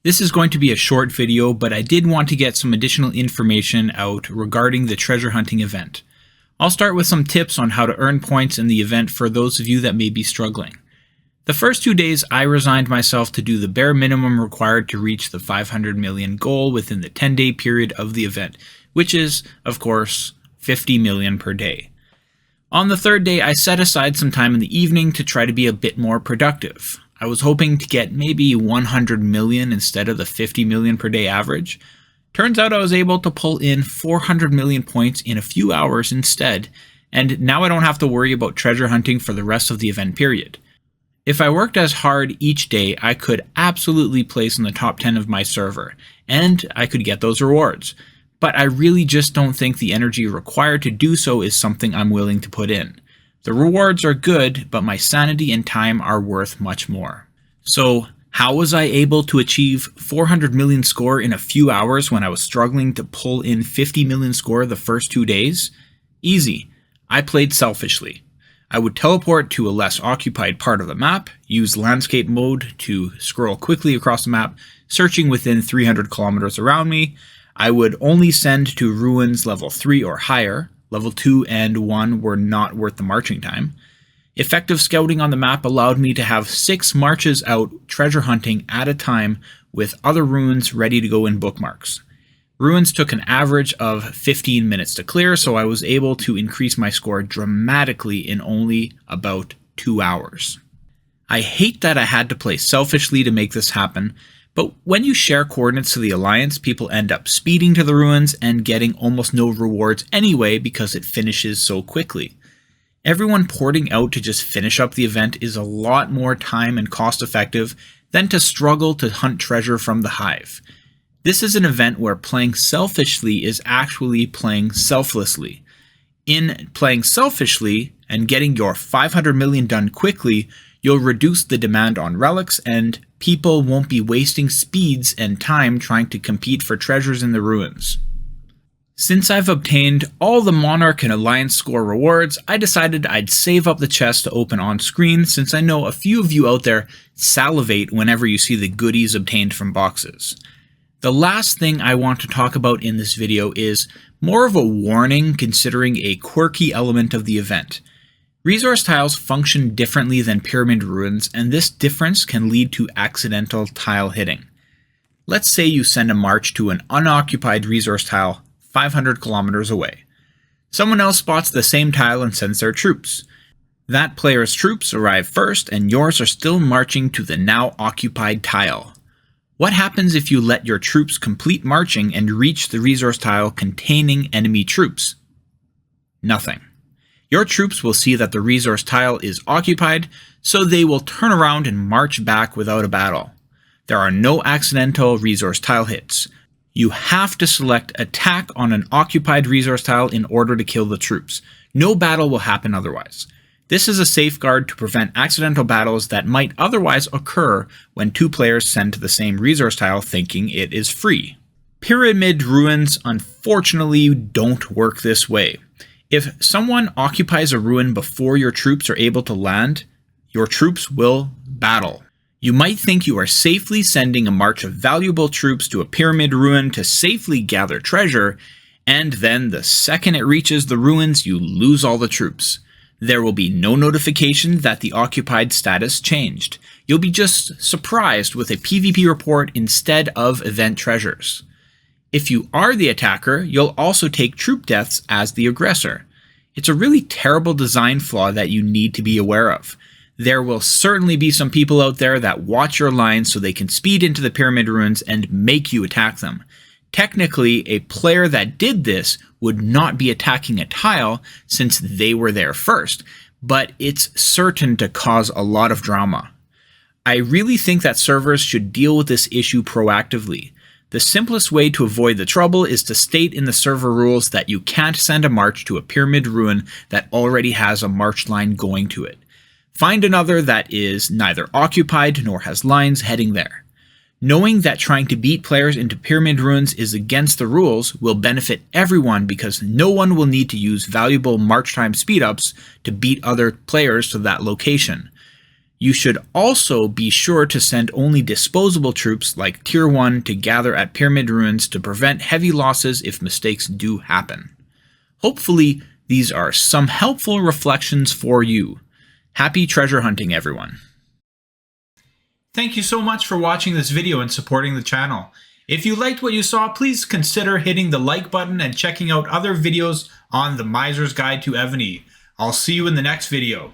This is going to be a short video, but I did want to get some additional information out regarding the treasure hunting event. I'll start with some tips on how to earn points in the event for those of you that may be struggling. The first 2 days I resigned myself to do the bare minimum required to reach the 500 million goal within the 10-day period of the event, which is, of course, 50 million per day. On the third day, I set aside some time in the evening to try to be a bit more productive. I was hoping to get maybe 100 million instead of the 50 million per day average. Turns out I was able to pull in 400 million points in a few hours instead, and now I don't have to worry about treasure hunting for the rest of the event period. If I worked as hard each day, I could absolutely place in the top 10 of my server, and I could get those rewards. But I really just don't think the energy required to do so is something I'm willing to put in. The rewards are good, but my sanity and time are worth much more. So, how was I able to achieve 400 million score in a few hours when I was struggling to pull in 50 million score the first 2 days? Easy. I played selfishly. I would teleport to a less occupied part of the map, use landscape mode to scroll quickly across the map, searching within 300 kilometers around me. I would only send to ruins level 3 or higher. Level 2 and 1 were not worth the marching time. Effective scouting on the map allowed me to have 6 marches out treasure hunting at a time with other ruins ready to go in bookmarks. Ruins took an average of 15 minutes to clear, so I was able to increase my score dramatically in only about 2 hours. I hate that I had to play selfishly to make this happen, but when you share coordinates to the Alliance, people end up speeding to the ruins and getting almost no rewards anyway because it finishes so quickly. Everyone porting out to just finish up the event is a lot more time and cost effective than to struggle to hunt treasure from the hive. This is an event where playing selfishly is actually playing selflessly. In playing selfishly and getting your 500 million done quickly, you'll reduce the demand on relics and people won't be wasting speeds and time trying to compete for treasures in the ruins. Since I've obtained all the Monarch and Alliance score rewards, I decided I'd save up the chest to open on screen since I know a few of you out there salivate whenever you see the goodies obtained from boxes. The last thing I want to talk about in this video is more of a warning considering a quirky element of the event. Resource tiles function differently than pyramid ruins, and this difference can lead to accidental tile hitting. Let's say you send a march to an unoccupied resource tile 500 kilometers away. Someone else spots the same tile and sends their troops. That player's troops arrive first, and yours are still marching to the now occupied tile. What happens if you let your troops complete marching and reach the resource tile containing enemy troops? Nothing. Your troops will see that the resource tile is occupied, so they will turn around and march back without a battle. There are no accidental resource tile hits. You have to select attack on an occupied resource tile in order to kill the troops. No battle will happen otherwise. This is a safeguard to prevent accidental battles that might otherwise occur when 2 players send to the same resource tile thinking it is free. Pyramid ruins unfortunately don't work this way. If someone occupies a ruin before your troops are able to land, your troops will battle. You might think you are safely sending a march of valuable troops to a pyramid ruin to safely gather treasure, and then the second it reaches the ruins, you lose all the troops. There will be no notification that the occupied status changed. You'll be just surprised with a PvP report instead of event treasures. If you are the attacker, you'll also take troop deaths as the aggressor. It's a really terrible design flaw that you need to be aware of. There will certainly be some people out there that watch your lines so they can speed into the pyramid ruins and make you attack them. Technically, a player that did this would not be attacking a tile since they were there first, but it's certain to cause a lot of drama. I really think that servers should deal with this issue proactively. The simplest way to avoid the trouble is to state in the server rules that you can't send a march to a pyramid ruin that already has a march line going to it. Find another that is neither occupied nor has lines heading there. Knowing that trying to beat players into pyramid ruins is against the rules will benefit everyone because no one will need to use valuable march time speedups to beat other players to that location. You should also be sure to send only disposable troops like Tier 1 to gather at Pyramid Ruins to prevent heavy losses if mistakes do happen. Hopefully, these are some helpful reflections for you. Happy treasure hunting, everyone! Thank you so much for watching this video and supporting the channel. If you liked what you saw, please consider hitting the like button and checking out other videos on the Miser's Guide to Evony. I'll see you in the next video.